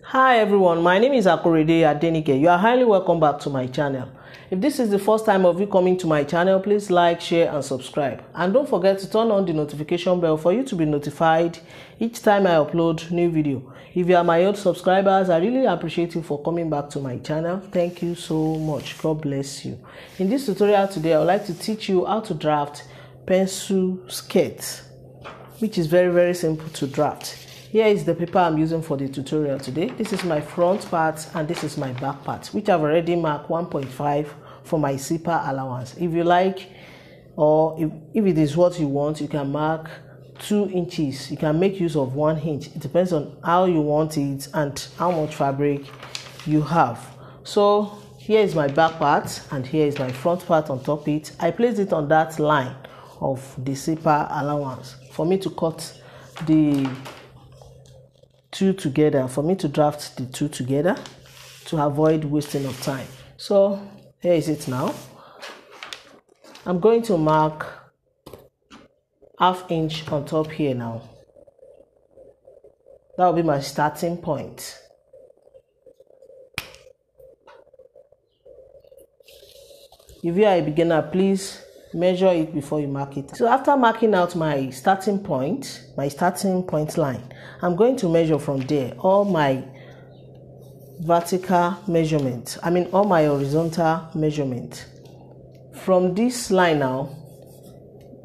Hi everyone, my name is Akorede Adenike. You are highly welcome back to my channel. If this is the first time of you coming to my channel, please like, share and subscribe. And don't forget to turn on the notification bell for you to be notified each time I upload new video. If you are my old subscribers, I really appreciate you for coming back to my channel. Thank you so much. God bless you. In this tutorial today, I would like to teach you how to draft pencil skirt, which is very simple to draft. Here is the paper I'm using for the tutorial today. This is my front part and this is my back part, which I've already marked 1.5 for my zipper allowance. If you like, or if it is what you want, you can mark 2 inches. You can make use of 1 inch. It depends on how you want it and how much fabric you have. So here is my back part and here is my front part on top it. I placed it on that line of the zipper allowance for me to cut the two together, for me to draft the two together to avoid wasting of time. So here is it now. I'm going to mark 1/2 inch on top here now. That will be my starting point. If you are a beginner, please measure it before you mark it. So after marking out my starting point line, I'm going to measure from there all my vertical measurement, all my horizontal measurement. From this line now,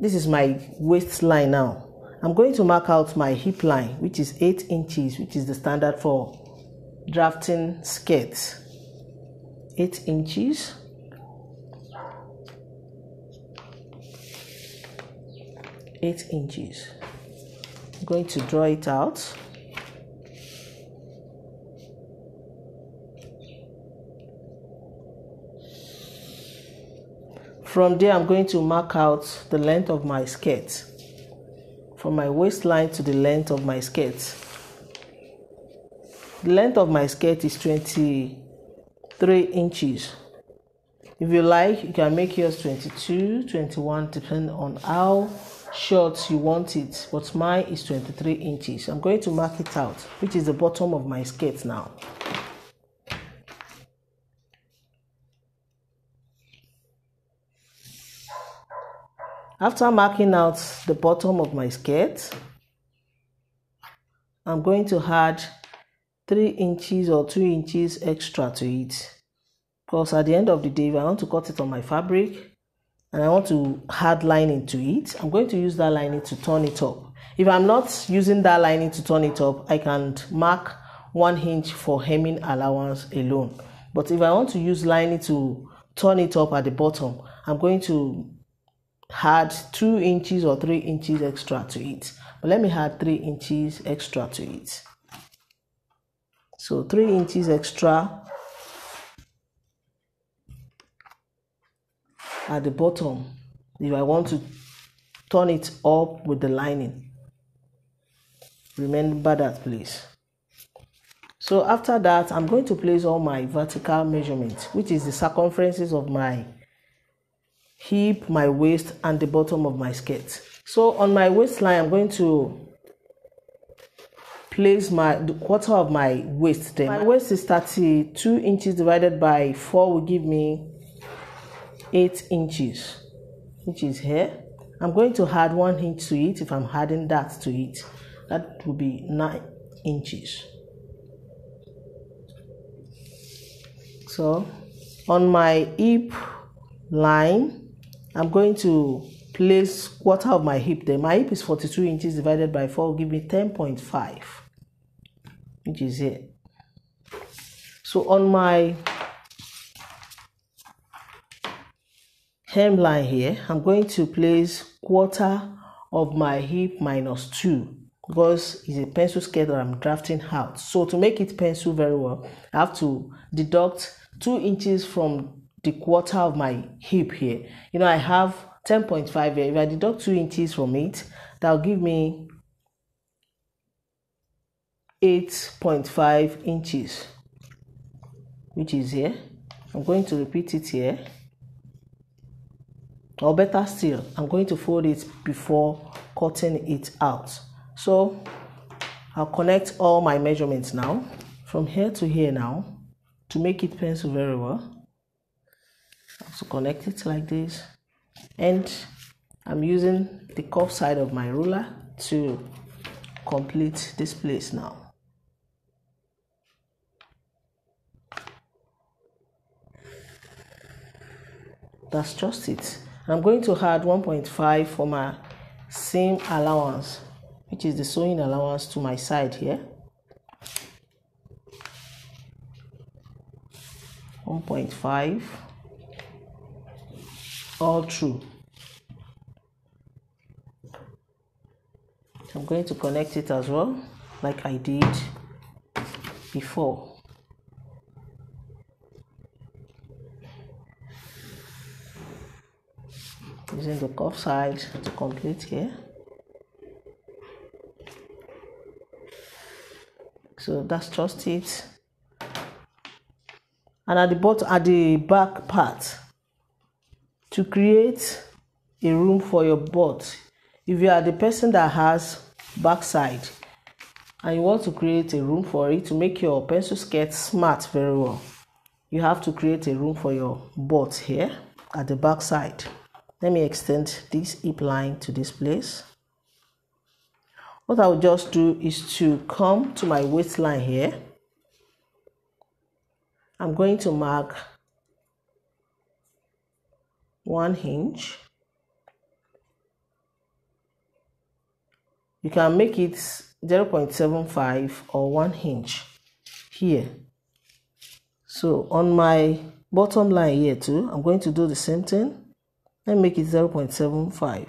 this is my waistline now. I'm going to mark out my hip line, which is 8 inches, which is the standard for drafting skirts. 8 inches. I'm going to draw it out. From there, I'm going to mark out the length of my skirt, from my waistline to the length of my skirt. The length of my skirt is 23 inches. If you like, you can make yours 22, 21, depending on how short you want it, but mine is 23 inches. I'm going to mark it out, which is the bottom of my skirt now. After marking out the bottom of my skirt, I'm going to add 3 inches or 2 inches extra to it, because at the end of the day, if I want to cut it on my fabric and I want to add lining to it, I'm going to use that lining to turn it up. If I'm not using that lining to turn it up, I can mark 1 inch for hemming allowance alone. But if I want to use lining to turn it up at the bottom, I'm going to add 2 inches or 3 inches extra to it. But let me add 3 inches extra to it. So 3 inches extra at the bottom if I want to turn it up with the lining. Remember that, please. So after that, I'm going to place all my vertical measurements, which is the circumferences of my hip, my waist and the bottom of my skirt. So on my waistline, I'm going to place the quarter of my waist there. My waist is 32 inches divided by 4 will give me 8 inches, which is here. I'm going to add 1 inch to it. If I'm adding that to it, that will be 9 inches. So on my hip line, I'm going to place quarter of my hip there. My hip is 42 inches divided by 4 will give me 10.5, which is here. So on my hemline here, I'm going to place quarter of my hip minus 2, because it's a pencil skirt that I'm drafting out. So to make it pencil very well, I have to deduct 2 inches from the quarter of my hip here. I have 10.5 here. If I deduct 2 inches from it, that will give me 8.5 inches, which is here. I'm going to repeat it here. Or better still, I'm going to fold it before cutting it out. So I'll connect all my measurements now. from here to here now, to make it pencil very well, I have to connect it like this, and I'm using the curved side of my ruler to complete this place now. That's just it. I'm going to add 1.5 for my seam allowance, which is the sewing allowance, to my side here. 1.5 all through. I'm going to connect it as well, like I did before. Using the curved side to complete here. So that's just it. And at the bottom, at the back part, to create a room for your butt, if you are the person that has backside and you want to create a room for it to make your pencil skirt smart very well, you have to create a room for your butt here at the back side. Let me extend this hip line to this place. What I will just do is to come to my waistline here. I'm going to mark 1 inch. You can make it 0.75 or 1 inch here. So on my bottom line here too, I'm going to do the same thing and make it 0.75.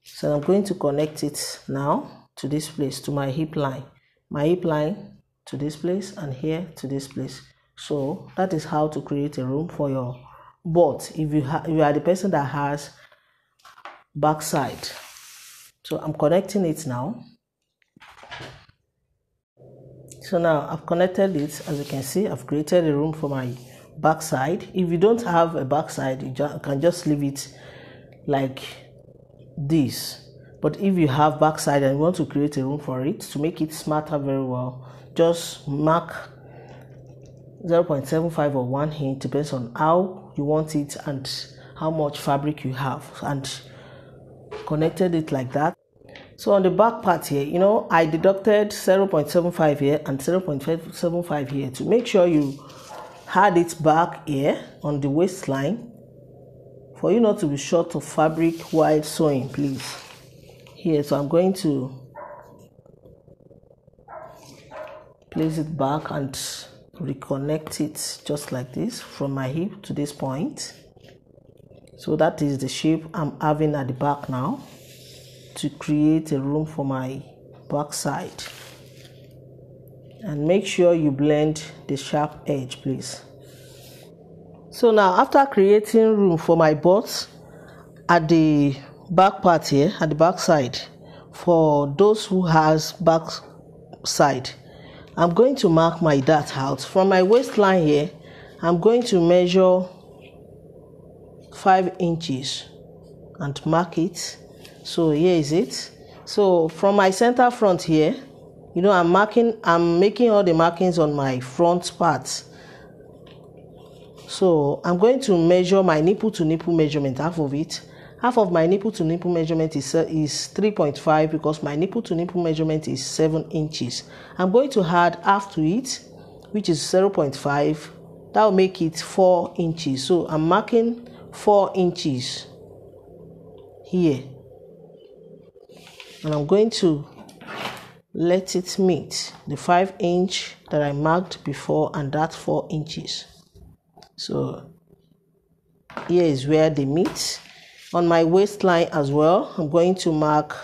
So I'm going to connect it now to this place, to my hip line. My hip line to this place and here to this place. So that is how to create a room for your butt if you are the person that has backside. So I'm connecting it now. So now I've connected it. As you can see, I've created a room for my backside. If you don't have a backside, you can just leave it like this. But if you have backside and you want to create a room for it to make it smarter very well, just mark 0.75 or 1 inch, depends on how you want it and how much fabric you have, and connected it like that. So on the back part here, you know, I deducted 0.75 here and 0.75 here to make sure you had it back here on the waistline for you not to be short of fabric while sewing, please. Here, so I'm going to place it back and reconnect it just like this from my hip to this point. So that is the shape I'm having at the back now, to create a room for my back side. And make sure you blend the sharp edge, please. So now, after creating room for my butt at the back part here, at the back side, for those who has back side, I'm going to mark my dart out. From my waistline here, I'm going to measure 5 inches and mark it. So here is it. So from my center front here, you know, I'm making all the markings on my front part. So I'm going to measure my nipple to nipple measurement, half of it. Half of my nipple to nipple measurement is 3.5 because my nipple to nipple measurement is 7 inches. I'm going to add half to it, which is 0.5. That will make it 4 inches. So I'm marking 4 inches here. And I'm going to let it meet the 5 inch that I marked before and that 4 inches. So here is where they meet. On my waistline as well, I'm going to mark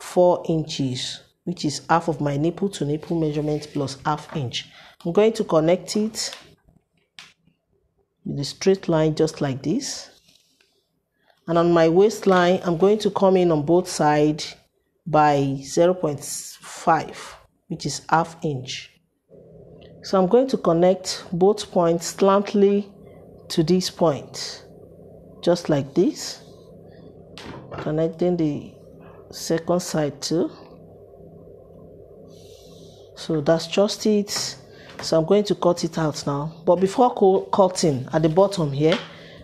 4 inches, which is half of my nipple to nipple measurement plus half inch. I'm going to connect it with a straight line just like this. And on my waistline, I'm going to come in on both sides by 0.5, which is half inch. So I'm going to connect both points slantly to this point just like this, connecting the second side too. So that's just it. So I'm going to cut it out now, but before cutting at the bottom here,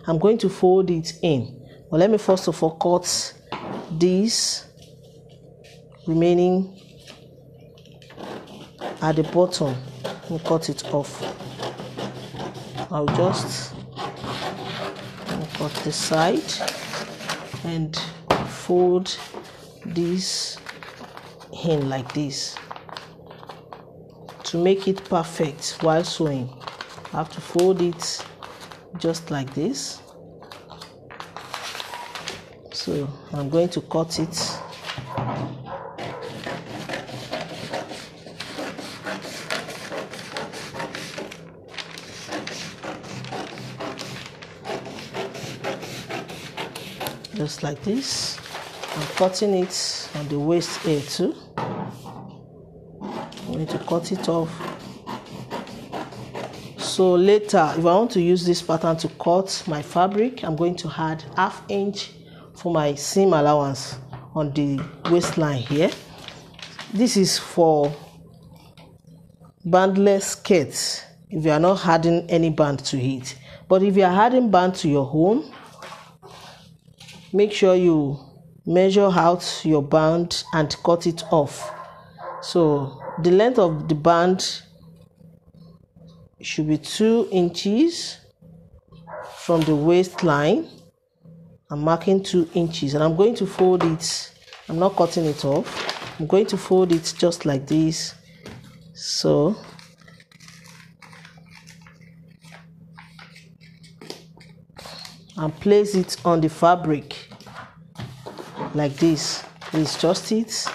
I'm going to fold it in. But let me first of all cut this remaining at the bottom. Let me cut it off. I'll just cut the side and fold this in like this. To make it perfect while sewing, I have to fold it just like this. So I'm going to cut it. Just like this. I'm cutting it on the waist here too. I'm going to cut it off. So later, if I want to use this pattern to cut my fabric, I'm going to add 1/2 inch for my seam allowance on the waistline here. This is for bandless skirts if you are not adding any band to it. But if you are adding band to your own, make sure you measure out your band and cut it off. So the length of the band should be 2 inches from the waistline. I'm marking 2 inches and I'm going to fold it. I'm not cutting it off. I'm going to fold it just like this. So and place it on the fabric like this. It's just it.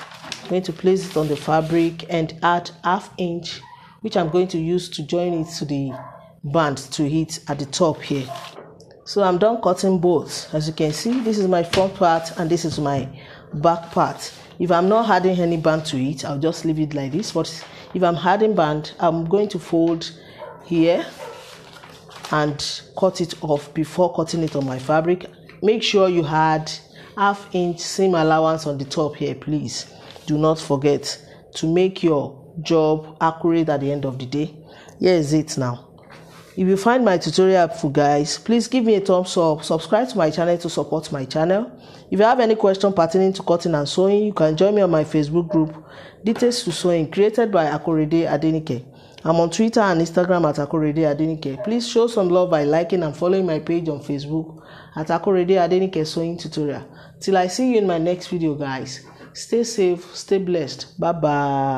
I'm going to place it on the fabric and add 1/2 inch, which I'm going to use to join it to the band to it at the top here. So I'm done cutting both. As you can see, this is my front part and this is my back part. If I'm not adding any band to it, I'll just leave it like this. But if I'm adding band, I'm going to fold here and cut it off before cutting it on my fabric. Make sure you add 1/2 inch seam allowance on the top here, please. Do not forget to make your job accurate at the end of the day. Here is it now. If you find my tutorial helpful, guys, please give me a thumbs up, subscribe to my channel to support my channel. If you have any question pertaining to cutting and sewing, you can join me on my Facebook group, Details to Sewing, created by Akorede Adenike. I'm on Twitter and Instagram at Akorede Adenike. Please show some love by liking and following my page on Facebook at Akorede Adenike Sewing Tutorial. Till I see you in my next video, guys. Stay safe, stay blessed. Bye bye.